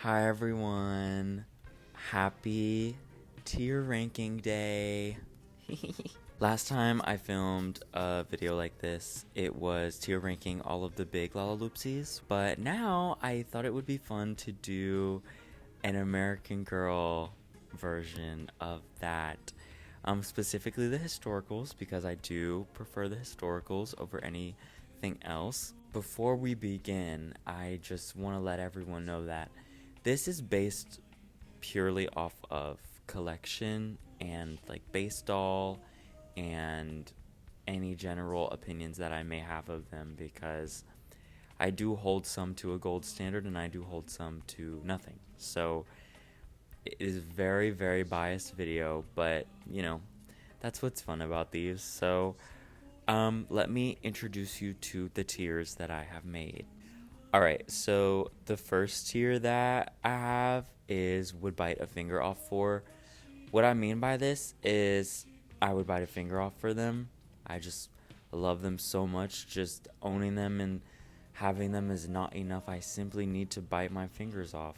Hi everyone. Happy tier ranking day. Last time I filmed a video like this, it was tier ranking all of the big Lalaloopsies, but now I thought it would be fun to do an American Girl version of that. Specifically the historicals, because I do prefer the historicals over anything else. Before we begin, I just want to let everyone know that this is based purely off of collection and like base doll and any general opinions that I may have of them, because I do hold some to a gold standard and I do hold some to nothing. So it is very, very biased video, but you know, that's what's fun about these. So let me introduce you to the tiers that I have made. Alright, so the first tier that I have is would bite a finger off for. What I mean by this is I would bite a finger off for them. I just love them so much. Just owning them and having them is not enough. I simply need to bite my fingers off.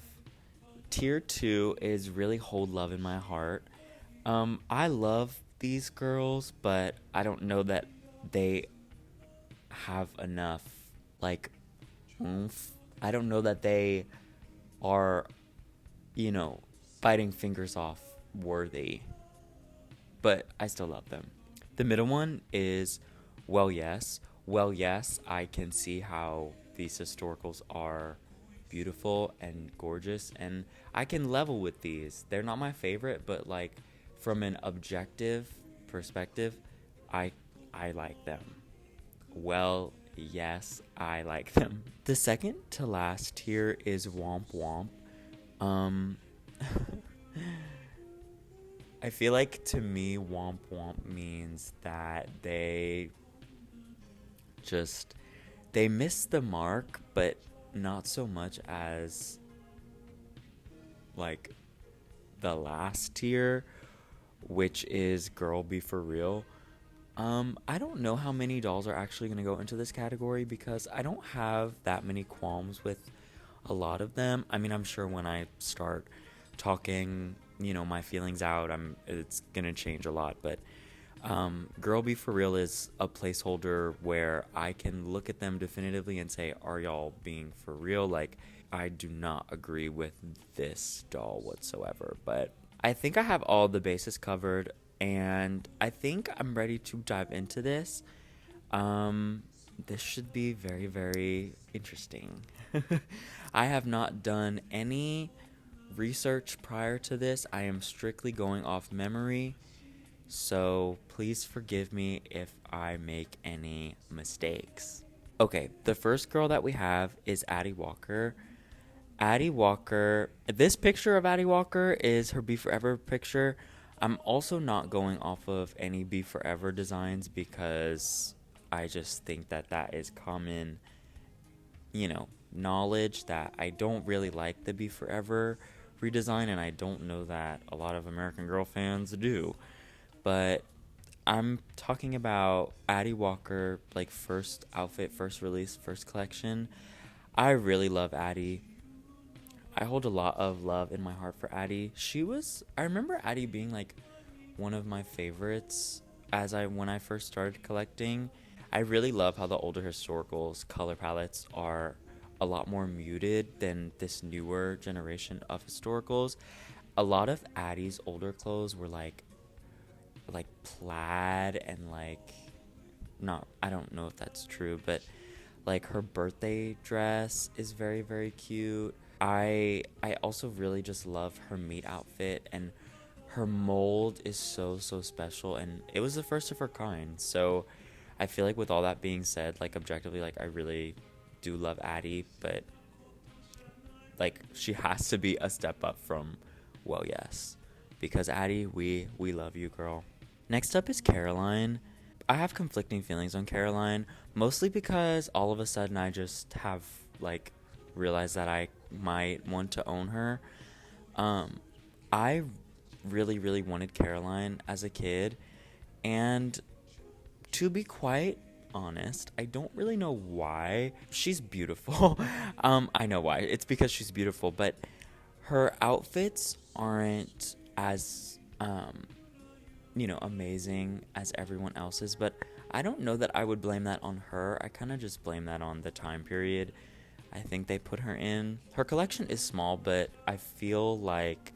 Tier 2 is really hold love in my heart. I love these girls, but I don't know that they have enough, like, oomph. I don't know that they are, biting fingers off worthy, but I still love them. The middle one is, well, yes. Well, yes, I can see how these historicals are beautiful and gorgeous, and I can level with these. They're not my favorite, but like from an objective perspective, I like them. Well, yes, I like them. The second to last tier is Womp Womp. I feel like to me Womp Womp means that they miss the mark, but not so much as like the last tier, which is Girl Be For Real. I don't know how many dolls are actually going to go into this category because I don't have that many qualms with a lot of them. I mean, I'm sure when I start talking, my feelings out, it's going to change a lot. But Girl Be For Real is a placeholder where I can look at them definitively and say, are y'all being for real? Like, I do not agree with this doll whatsoever. But I think I have all the bases covered, and I think I'm ready to dive into this. This should be very, very interesting. I have not done any research prior to this. I am strictly going off memory, so please forgive me if I make any mistakes. Okay, the first girl that we have is Addy Walker. Addy Walker, this picture of Addy Walker is her Be Forever picture. I'm also not going off of any Be Forever designs because I just think that is common, knowledge that I don't really like the Be Forever redesign, and I don't know that a lot of American Girl fans do. But I'm talking about Addy Walker, like first outfit, first release, first collection. I really love Addy. I hold a lot of love in my heart for Addy. I remember Addy being like one of my favorites when I first started collecting. I really love how the older historicals color palettes are a lot more muted than this newer generation of historicals. A lot of Addy's older clothes were like plaid and I don't know if that's true, but like her birthday dress is very, very cute. I also really just love her meet outfit, and her mold is so special, and it was the first of her kind. So I feel like with all that being said, like objectively, like I really do love Addy, but like she has to be a step up from well, yes, because Addy, we love you, girl. Next up is Caroline. I have conflicting feelings on Caroline, mostly because all of a sudden I just have like realized that I might want to own her. I really, really wanted Caroline as a kid, and to be quite honest, I don't really know why. She's beautiful. I know why. It's because she's beautiful, but Her outfits aren't as, amazing as everyone else's, but I don't know that I would blame that on her. I kind of just blame that on the time period I think they put her in. Her collection is small, but I feel like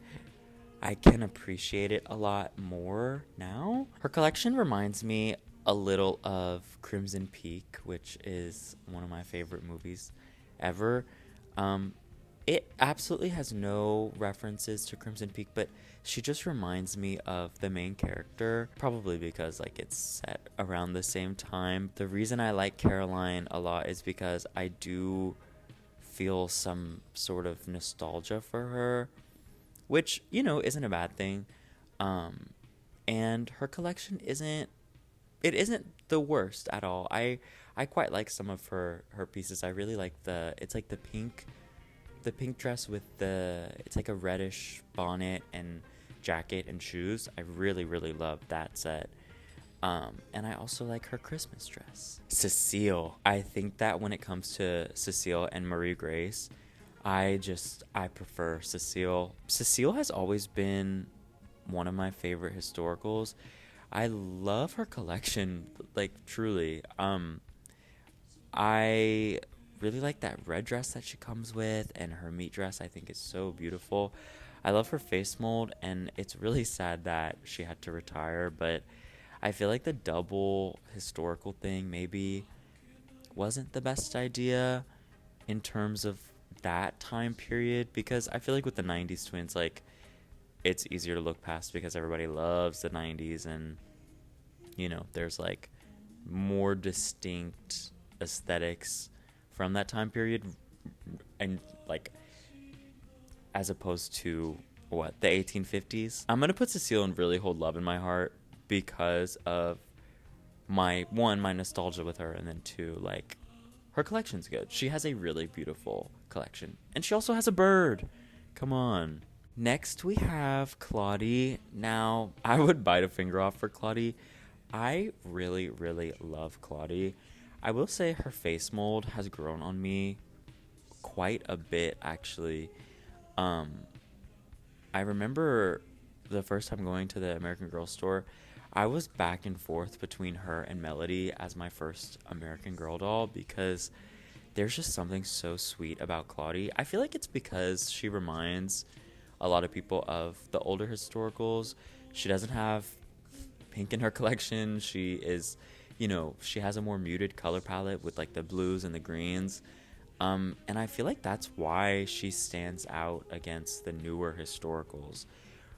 I can appreciate it a lot more now. Her collection reminds me a little of Crimson Peak, which is one of my favorite movies ever. It absolutely has no references to Crimson Peak, but she just reminds me of the main character, probably because like it's set around the same time. The reason I like Caroline a lot is because I do feel some sort of nostalgia for her, which, isn't a bad thing. And her collection isn't the worst at all. I quite like some of her pieces. I really like it's like the pink dress with it's like a reddish bonnet and jacket and shoes. I really, really love that set. And I also like her Christmas dress. Cecile. I think that when it comes to Cecile and Marie Grace, I prefer Cecile. Cecile has always been one of my favorite historicals. I love her collection, like, truly. I really like that red dress that she comes with, and her meat dress I think is so beautiful. I love her face mold, and it's really sad that she had to retire, but I feel like the double historical thing maybe wasn't the best idea in terms of that time period, because I feel like with the 90s twins, like, it's easier to look past because everybody loves the 90s, and there's like more distinct aesthetics from that time period, and like as opposed to the 1850s. I'm gonna put Cecile and really hold love in my heart because of my nostalgia with her, and then two, like, her collection's good. She has a really beautiful collection, and she also has a bird. Come on. Next we have Claudie. Now, I would bite a finger off for Claudie. I really, really love Claudie. I will say her face mold has grown on me quite a bit, actually. I remember the first time going to the American Girl store, I was back and forth between her and Melody as my first American Girl doll, because there's just something so sweet about Claudie. I feel like it's because she reminds a lot of people of the older historicals. She doesn't have pink in her collection. She is, she has a more muted color palette with like the blues and the greens. And I feel like that's why she stands out against the newer historicals.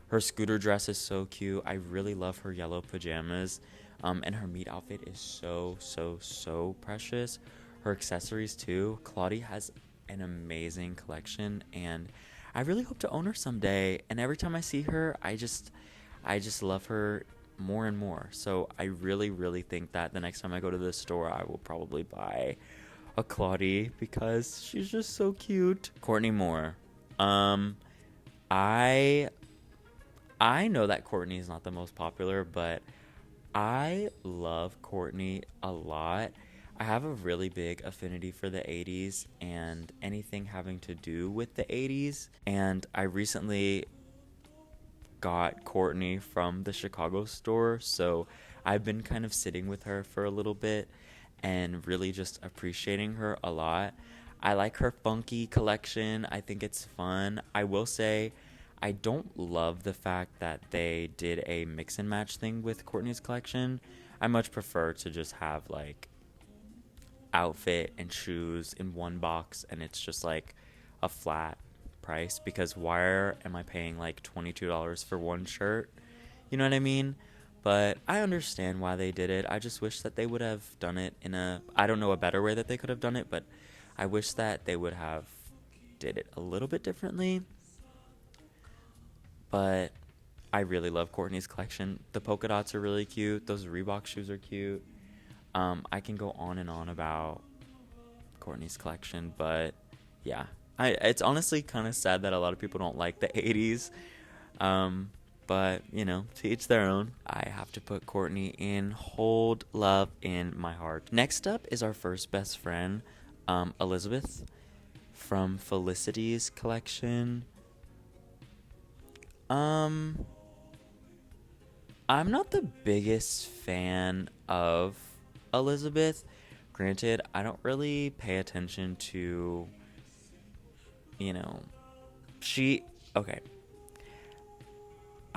Her scooter dress is so cute. I really love her yellow pajamas. And her meat outfit is so, so, so precious. Her accessories too. Claudie has an amazing collection, and I really hope to own her someday. And every time I see her, I just love her more and more. So I really, really think that the next time I go to the store, I will probably buy a Claudie because she's just so cute. Courtney Moore. I know that Courtney is not the most popular, but I love Courtney a lot. I have a really big affinity for the 80s and anything having to do with the 80s. And I recently got Courtney from the Chicago store, so I've been kind of sitting with her for a little bit and really just appreciating her a lot. I like her funky collection. I think it's fun. I will say I don't love the fact that they did a mix and match thing with Courtney's collection. I much prefer to just have like outfit and shoes in one box, and it's just like a flat price, because why am I paying like $22 for one shirt? You know what I mean? But I understand why they did it. I just wish that they would have done it in a better way that they could have done it, but I wish that they would have did it a little bit differently. But I really love Courtney's collection. The polka dots are really cute. Those Reebok shoes are cute. I can go on and on about Courtney's collection, but yeah. It's honestly kind of sad that a lot of people don't like the 80s. But, to each their own. I have to put Courtney in hold love in my heart. Next up is our first best friend, Elizabeth, from Felicity's collection. Um, I'm not the biggest fan of Elizabeth. Granted, I don't really pay attention to, you know, she, okay.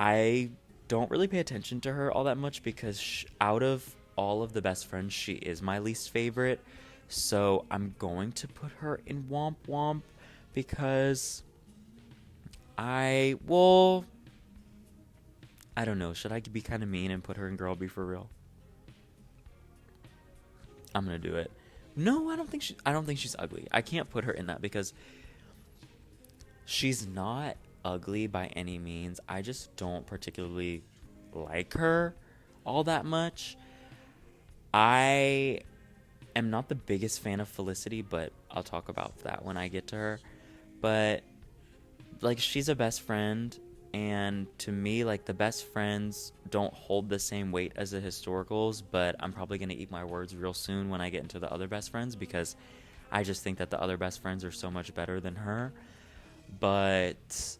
I don't really pay attention to her all that much because out of all of the best friends, she is my least favorite. So I'm going to put her in Womp Womp because well, I don't know. Should I be kind of mean and put her in Girl Be For Real? I'm gonna do it. No, I don't think she's ugly. I can't put her in that because she's not ugly by any means. I just don't particularly like her all that much. I am not the biggest fan of Felicity, but I'll talk about that when I get to her. But like, she's a best friend, and to me, like, the best friends don't hold the same weight as the historicals, but I'm probably going to eat my words real soon when I get into the other best friends because I just think that the other best friends are so much better than her. But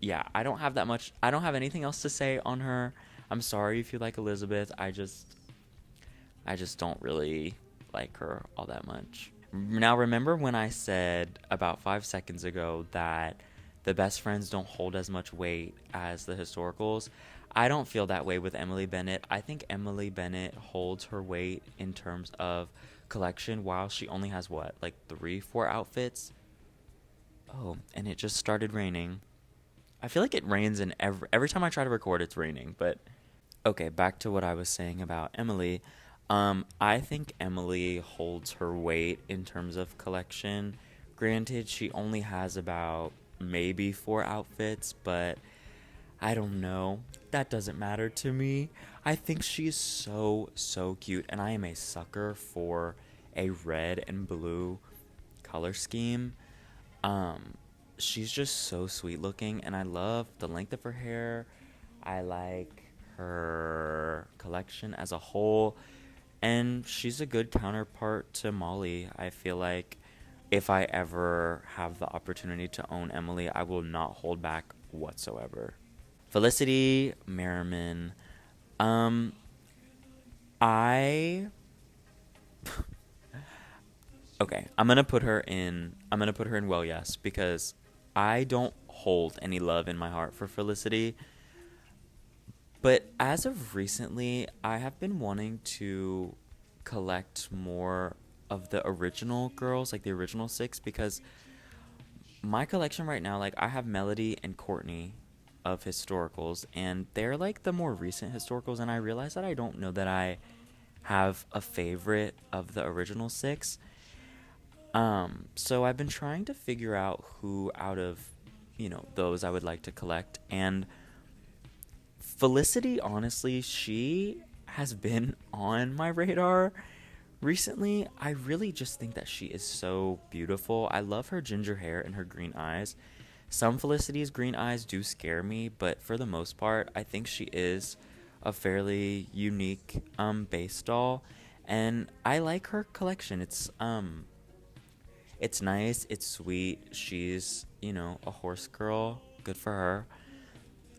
yeah, I don't have anything else to say on her. I'm sorry if you like Elizabeth. I just don't really like her all that much. Now, remember when I said about 5 seconds ago that the best friends don't hold as much weight as the historicals? I don't feel that way with Emily Bennett. I think Emily Bennett holds her weight in terms of collection while she only has, what, like 3-4 outfits? Oh, and it just started raining. I feel like it rains in every time I try to record, it's raining. But okay, back to what I was saying about Emily. I think Emily holds her weight in terms of collection. Granted, she only has about maybe 4 outfits, but I don't know. That doesn't matter to me. I think she's so cute, and I am a sucker for a red and blue color scheme. She's just so sweet looking, and I love the length of her hair. I like her collection as a whole, and she's a good counterpart to Molly. I feel like if I ever have the opportunity to own Emily, I will not hold back whatsoever. Felicity Merriman. I okay, I'm gonna put her in Well Yes, because I don't hold any love in my heart for Felicity. But as of recently, I have been wanting to collect more of the original girls, like the original 6, because my collection right now, like, I have Melody and Courtney of historicals, and they're like the more recent historicals, and I realize that I don't know that I have a favorite of the original 6. So I've been trying to figure out who out of, those I would like to collect, and Felicity, honestly, she has been on my radar recently. I really just think that she is so beautiful. I love her ginger hair and her green eyes. Some Felicity's green eyes do scare me, but for the most part, I think she is a fairly unique base doll, and I like her collection. It's nice, it's sweet. She's, a horse girl. Good for her.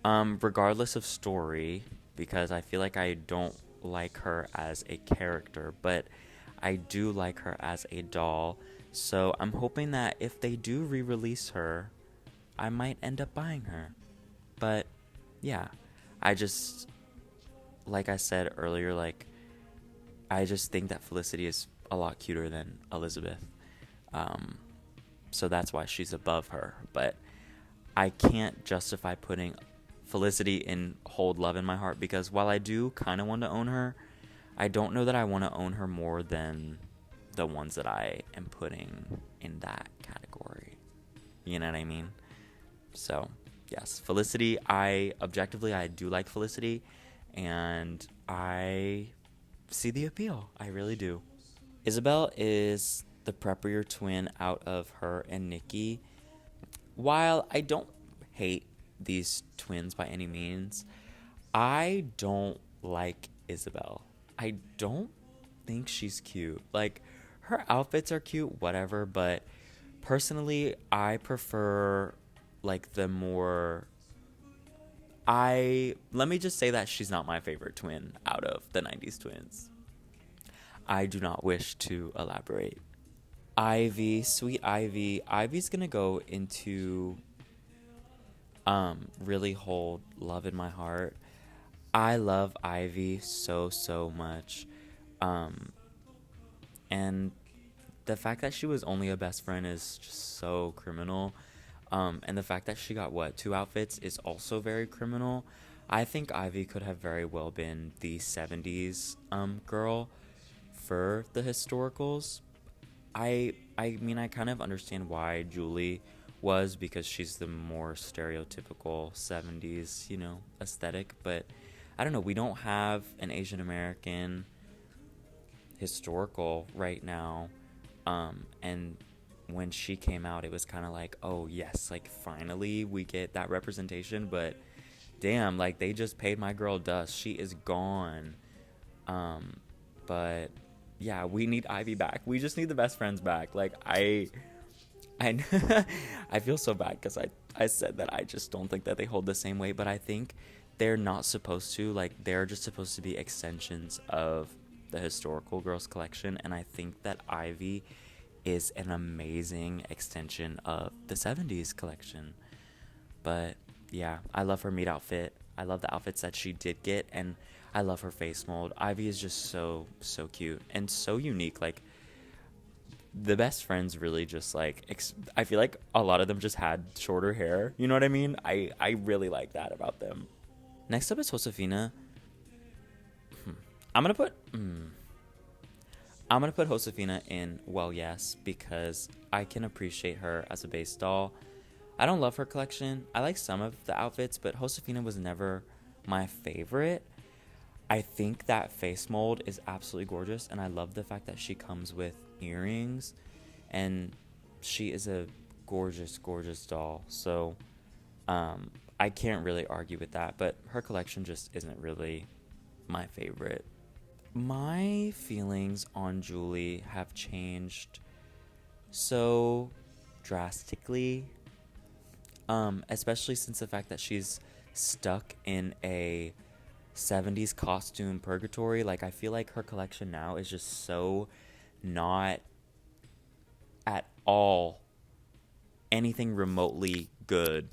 Regardless of story, because I feel like I don't like her as a character, but I do like her as a doll. So I'm hoping that if they do re-release her, I might end up buying her. But yeah, I just, like I said earlier, like, I just think that Felicity is a lot cuter than Elizabeth. So that's why she's above her. But I can't justify putting Felicity in hold love in my heart, because while I do kind of want to own her, I don't know that I want to own her more than the ones that I am putting in that category. You know what I mean? So, yes, Felicity, I do like Felicity, and I see the appeal. I really do. Isabelle is the preppier twin out of her and Nikki. While I don't hate these twins by any means, I don't like Isabelle. I don't think she's cute. Like, her outfits are cute, whatever, but personally, I prefer, like, the more Let me just say that she's not my favorite twin out of the 90s twins. I do not wish to elaborate. Ivy, sweet Ivy. Ivy's gonna go into really hold love in my heart. I love Ivy so much. And the fact that she was only a best friend is just so criminal. And the fact that she got, what, 2 outfits is also very criminal. I think Ivy could have very well been the 70s girl for the historicals. I mean, I kind of understand why Julie was, because she's the more stereotypical 70s, aesthetic. But I don't know, we don't have an Asian American historical right now. And when she came out, it was kind of like, oh yes, like finally we get that representation. But damn, like they just paid my girl dust. She is gone. But yeah, we need Ivy back. We just need the best friends back. Like I I feel so bad because I said that I just don't think that they hold the same weight, but I think they're not supposed to. Like, they're just supposed to be extensions of the historical girls collection, and I think that Ivy is an amazing extension of the 70s collection. But yeah, I love her meat outfit. I love the outfits that she did get, and I love her face mold. Ivy is just so cute and so unique. Like, the best friends really just like I feel like a lot of them just had shorter hair, you know what I mean? I really like that about them. Next up is Josefina. I'm gonna put Josefina in well yes, because I can appreciate her as a base doll. I don't love her collection. I like some of the outfits, but Josefina was never my favorite. I think that face mold is absolutely gorgeous, and I love the fact that she comes with earrings, and she is a gorgeous doll. So I can't really argue with that, but her collection just isn't really my favorite. My feelings on Julie have changed so drastically, especially since the fact that she's stuck in a 70s costume purgatory. Like, I feel like her collection now is just so not at all anything remotely good,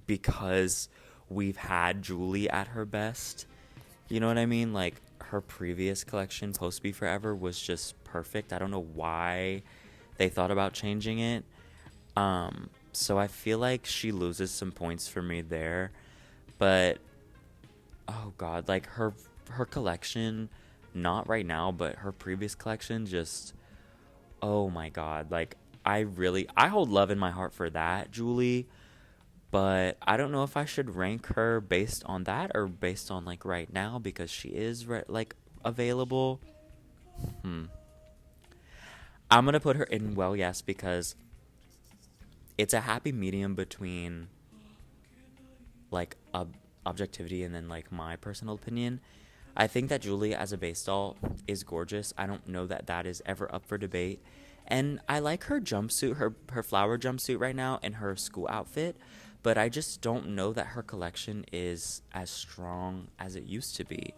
because we've had Julie at her best. You know what I mean? Like, her previous collection, Post Be Forever, was just perfect. I don't know why they thought about changing it. So I feel like she loses some points for me there. But oh god, like her collection, not right now, but her previous collection, just, oh my god, like I hold love in my heart for that Julie, but I don't know if I should rank her based on that or based on like right now, because she is like available. I'm gonna put her in well yes, because it's a happy medium between like objectivity and then like my personal opinion. I think that Julie as a base doll is gorgeous. I don't know that that is ever up for debate. And I like her jumpsuit, her flower jumpsuit right now, and her school outfit, but I just don't know that her collection is as strong as it used to be.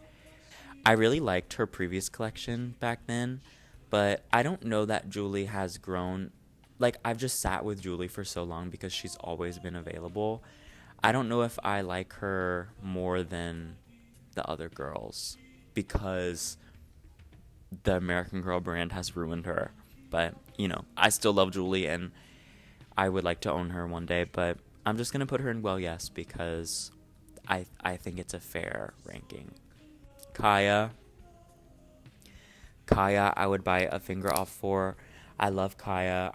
I really liked her previous collection back then, but I don't know that Julie has grown. Like, I've just sat with Julie for so long because she's always been available. I don't know if I like her more than the other girls, because the American Girl brand has ruined her. But, I still love Julie, and I would like to own her one day. But I'm just going to put her in well yes, because I think it's a fair ranking. Kaya, I would buy a finger off for. I love Kaya.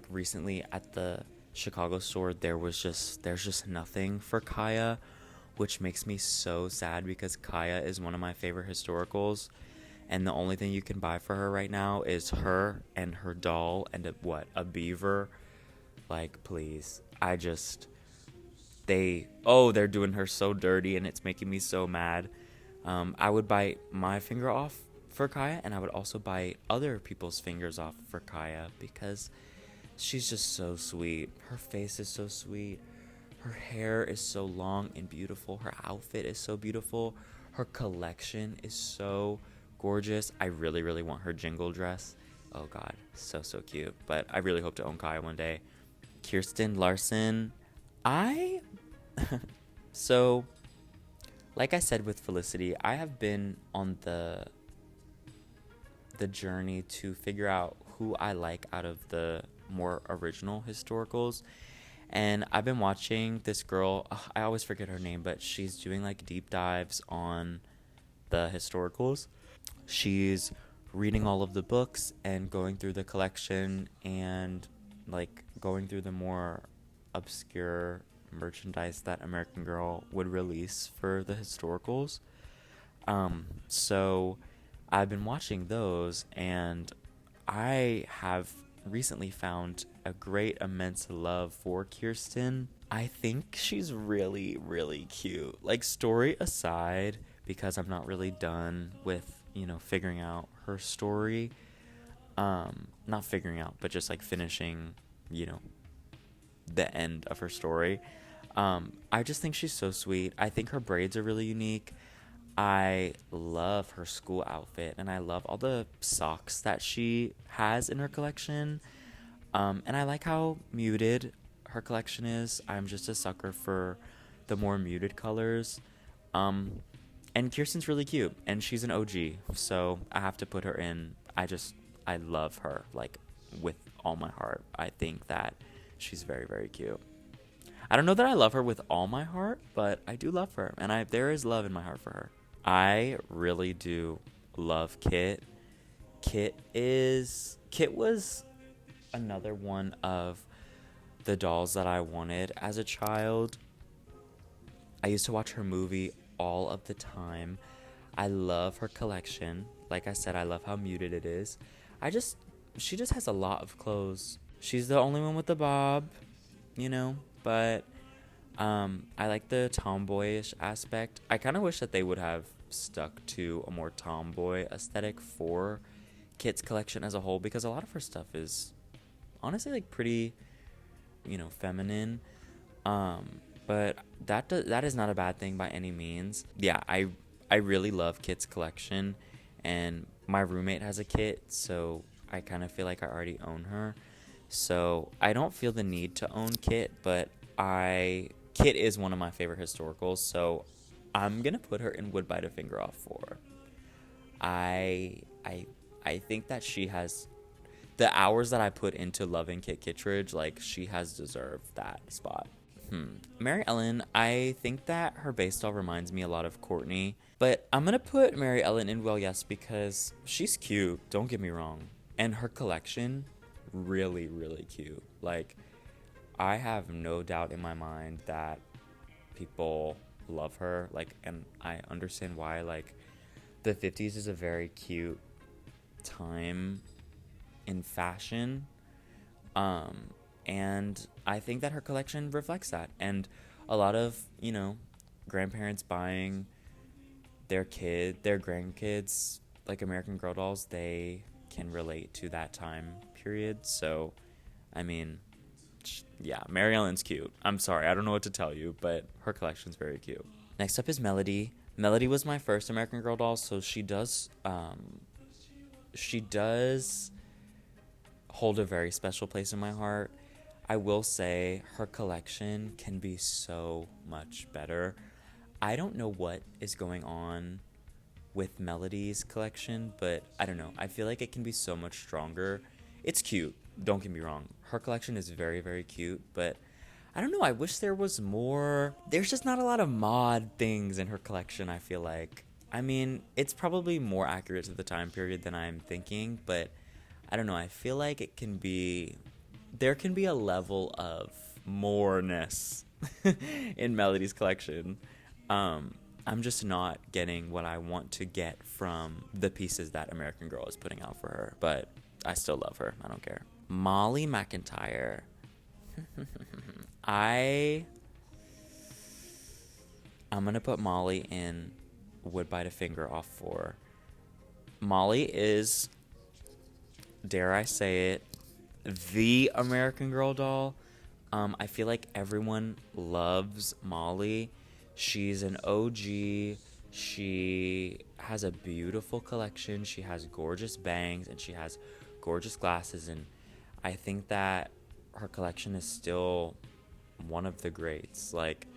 Recently at the Chicago store, there's just nothing for Kaya, which makes me so sad, because Kaya is one of my favorite historicals, and the only thing you can buy for her right now is her and her doll and a beaver. Like, please. They're doing her so dirty, and it's making me so mad. I would bite my finger off for Kaya, and I would also bite other people's fingers off for Kaya, because she's just so sweet. Her face is so sweet. Her hair is so long and beautiful. Her outfit is so beautiful. Her collection is so gorgeous. I really, really want her jingle dress. Oh God, so cute. But I really hope to own Kaya one day. Kirsten Larson. So, like I said with Felicity, I have been on the journey to figure out who I like out of the more original historicals. And I've been watching this girl, I always forget her name, but she's doing like deep dives on the historicals. She's reading all of the books and going through the collection and like going through the more obscure merchandise that American Girl would release for the historicals. So I've been watching those, and I have recently found a great immense love for Kirsten. I think she's really, really cute. Like, story aside, because I'm not really done with, figuring out her story. Not figuring out, but just like finishing, the end of her story. I just think she's so sweet. I think her braids are really unique. I love her school outfit, and I love all the socks that she has in her collection. And I like how muted her collection is. I'm just a sucker for the more muted colors. And Kirsten's really cute, and she's an OG, so I have to put her in. I love her, like, with all my heart. I think that she's very, very cute. I don't know that I love her with all my heart, but I do love her, and there is love in my heart for her. I really do love Kit. Kit was another one of the dolls that I wanted as a child. I used to watch her movie all of the time. I love her collection. Like I said, I love how muted it is. She just has a lot of clothes. She's the only one with the bob, but I like the tomboyish aspect. I kind of wish that they would have stuck to a more tomboy aesthetic for Kit's collection as a whole, because a lot of her stuff is honestly like pretty, feminine. But that is not a bad thing by any means. Yeah, I really love Kit's collection, and my roommate has a Kit, so I kind of feel like I already own her. So I don't feel the need to own Kit, but Kit is one of my favorite historicals, so I'm gonna put her in Would Bite a Finger Off for. I think that she has the hours that I put into loving Kit Kittredge, like, she has deserved that spot. Maryellen, I think that her base doll reminds me a lot of Courtney, but I'm gonna put Maryellen in Well Yes because she's cute, don't get me wrong, and her collection, really, really cute. Like, I have no doubt in my mind that people love her, like, and I understand why. Like, the 50s is a very cute time in fashion, and I think that her collection reflects that. And a lot of, grandparents buying their grandkids, like, American Girl dolls, they can relate to that time period. So, I mean, yeah, Maryellen's cute. I'm sorry, I don't know what to tell you, but her collection's very cute. Next up is Melody. Melody was my first American Girl doll, so she does hold a very special place in my heart. I will say her collection can be so much better. I don't know what is going on with Melody's collection, but I don't know. I feel like it can be so much stronger. It's cute, don't get me wrong. Her collection is very, very cute, but I don't know. I wish there was more. There's just not a lot of mod things in her collection, I feel like. I mean, it's probably more accurate to the time period than I'm thinking, but I don't know. I feel like there can be a level of moreness in Melody's collection. I'm just not getting what I want to get from the pieces that American Girl is putting out for her, but I still love her. I don't care. Molly McIntyre. I'm gonna put Molly in Would Bite a Finger Off for. Molly is, dare I say it, the American Girl doll. I feel like everyone loves Molly. She's an OG. She has a beautiful collection. She has gorgeous bangs and she has gorgeous glasses. And I think that her collection is still one of the greats. Like,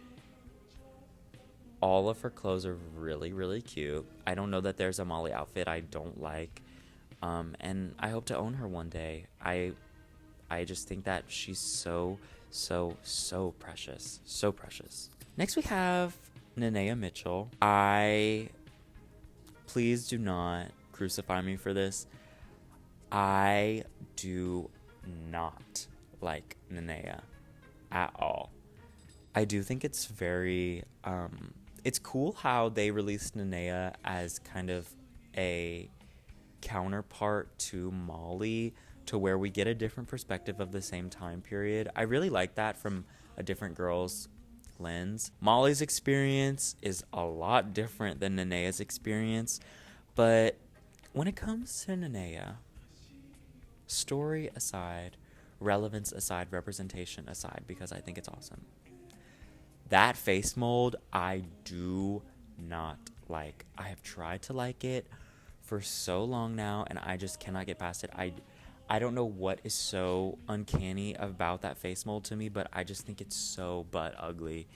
all of her clothes are really, really cute. I don't know that there's a Molly outfit I don't like. And I hope to own her one day. I just think that she's so, so precious. So precious. Next we have Nanea Mitchell. Please do not crucify me for this. I do not like Nanea at all. I do think it's very, it's cool how they released Nanea as kind of a counterpart to Molly, to where we get a different perspective of the same time period. I really like that from a different girl's lens. Molly's experience is a lot different than Nanea's experience, but when it comes to Nanea, story aside, relevance aside, representation aside, because I think it's awesome, that face mold I do not like. I have tried to like it for so long now, and I just cannot get past it. I don't know what is so uncanny about that face mold to me, but I just think it's so butt ugly.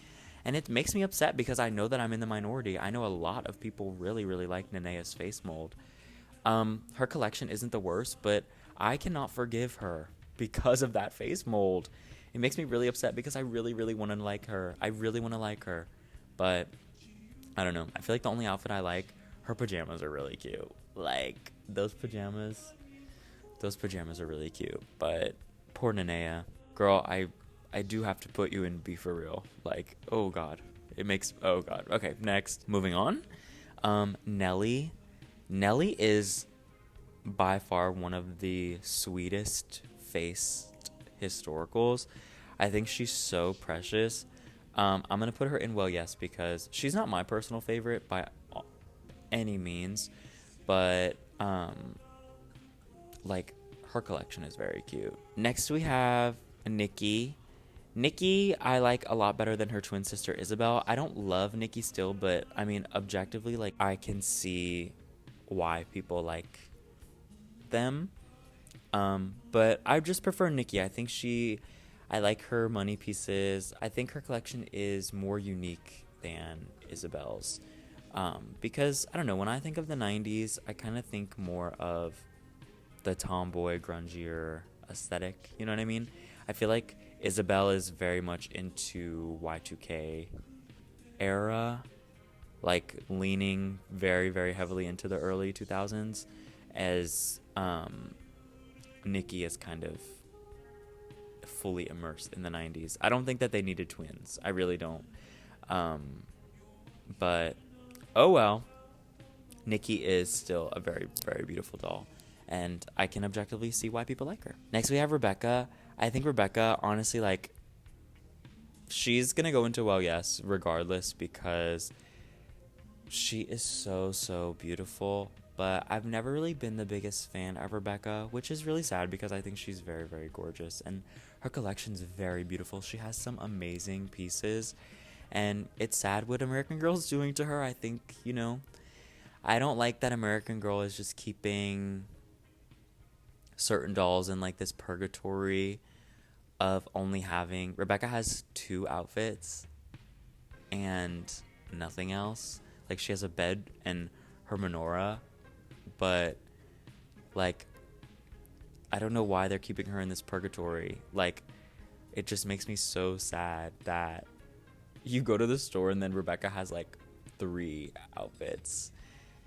And it makes me upset because I know that I'm in the minority. I know a lot of people really, really like Nanea's face mold. Her collection isn't the worst, but I cannot forgive her because of that face mold. It makes me really upset because I really, really want to like her. I really want to like her. But I don't know. I feel like the only outfit I like, her pajamas are really cute. Like, those pajamas are really cute. But poor Nanea. Girl, I do have to put you in Be For Real. Like, oh God. Oh God. Okay, next. Moving on. Nelly. Nelly is by far one of the sweetest faced historicals. I think she's so precious. I'm going to put her in Well Yes because she's not my personal favorite by any means, but like, her collection is very cute. Next we have Nikki. Nikki I like a lot better than her twin sister Isabelle. I don't love Nikki still, but I mean, objectively, like, I can see why people like them. But I just prefer Nikki. I like her money pieces. I think her collection is more unique than Isabelle's. Because, I don't know, when I think of the 90s, I kind of think more of the tomboy, grungier aesthetic. You know what I mean? I feel like Isabelle is very much into Y2K era, like leaning very, very heavily into the early 2000s, as Nikki is kind of fully immersed in the 90s. I don't think that they needed twins. I really don't. But oh well. Nikki is still a very, very beautiful doll, and I can objectively see why people like her. Next we have Rebecca. I think Rebecca, honestly, like, she's gonna go into Well Yes regardless because she is so, so beautiful. But I've never really been the biggest fan of Rebecca, which is really sad because I think she's very, very gorgeous. And her collection's very beautiful. She has some amazing pieces. And it's sad what American Girl's doing to her. I think, I don't like that American Girl is just keeping certain dolls in, like, this purgatory of only having... Rebecca has 2 outfits and nothing else. Like, she has a bed and her menorah. But, like, I don't know why they're keeping her in this purgatory. Like, it just makes me so sad that you go to the store and then Rebecca has, like, 3 outfits.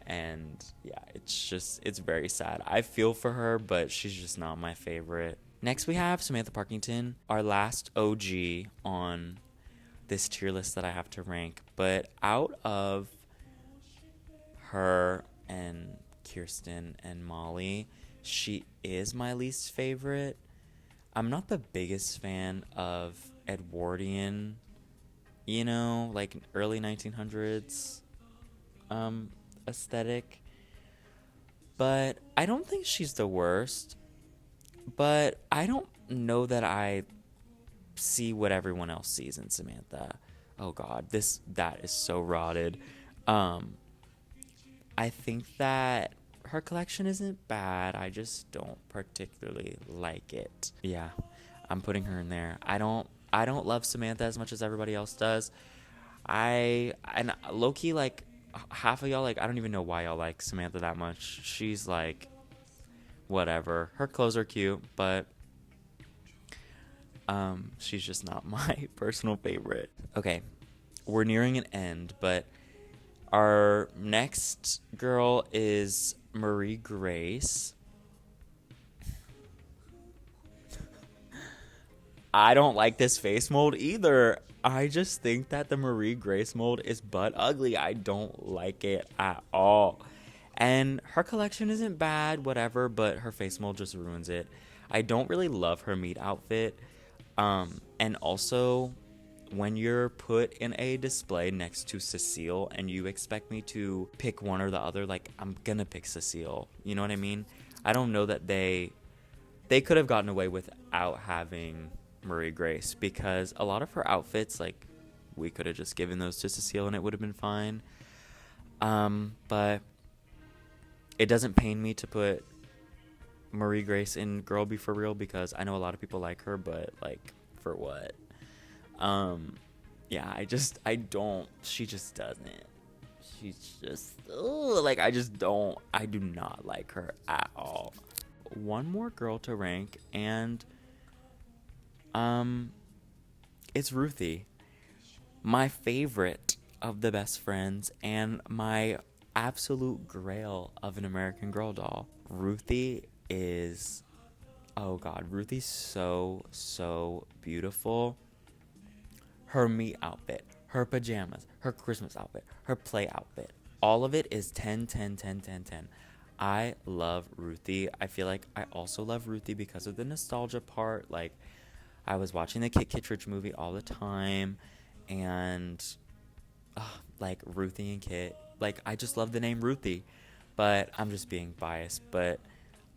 And, yeah, it's very sad. I feel for her, but she's just not my favorite. Next, we have Samantha Parkington, our last OG on this tier list that I have to rank. But out of her and Kirsten and Molly, she is my least favorite. I'm not the biggest fan of Edwardian, like early 1900s aesthetic, but I don't think she's the worst. But I don't know that I see what everyone else sees in Samantha. Oh God, that is so rotted. I think that her collection isn't bad. I just don't particularly like it. Yeah, I'm putting her in there. I don't love Samantha as much as everybody else does. And low key, like, half of y'all, like, I don't even know why y'all like Samantha that much. She's like, whatever. Her clothes are cute, but she's just not my personal favorite. Okay, we're nearing an end, but our next girl is Marie Grace. I don't like this face mold either. I just think that the Marie Grace mold is butt ugly. I don't like it at all. And her collection isn't bad, whatever, but her face mold just ruins it. I don't really love her meat outfit. And also, when you're put in a display next to Cecile and you expect me to pick one or the other, like, I'm gonna pick Cecile. You know what I mean? I don't know that they could have gotten away without having Marie Grace, because a lot of her outfits, like, we could have just given those to Cecile and it would have been fine. But it doesn't pain me to put Marie Grace in Girl Be For Real, because I know a lot of people like her, but, like, for what? Yeah, I don't, she just doesn't. She's just, like, I do not like her at all. One more girl to rank, and it's Ruthie, my favorite of the best friends and my absolute grail of an American Girl doll. Ruthie is, oh God, Ruthie's so beautiful. Her meat outfit, her pajamas, her Christmas outfit, her play outfit, all of it is 10, 10, 10, 10, 10. I love Ruthie. I feel like I also love Ruthie because of the nostalgia part. Like, I was watching the Kit Kittredge movie all the time, and like, Ruthie and Kit, like, I just love the name Ruthie, but I'm just being biased. But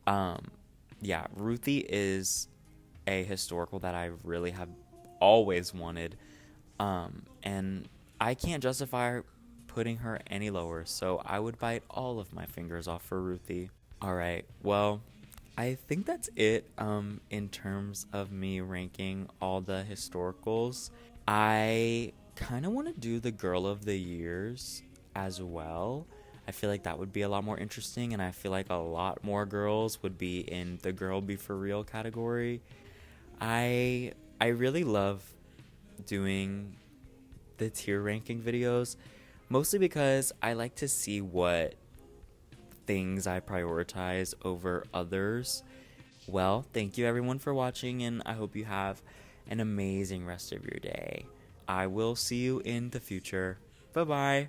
yeah, Ruthie is a historical that I really have always wanted, and I can't justify putting her any lower, so I would bite all of my fingers off for Ruthie. All right, well, I think that's it in terms of me ranking all the historicals. I kind of want to do the Girl of the Years as well. I feel like that would be a lot more interesting, and I feel like a lot more girls would be in the Girl Be For Real category. I really love doing the tier ranking videos, mostly because I like to see what things I prioritize over others. Well, thank you everyone for watching, and I hope you have an amazing rest of your day. I will see you in the future. Bye-bye.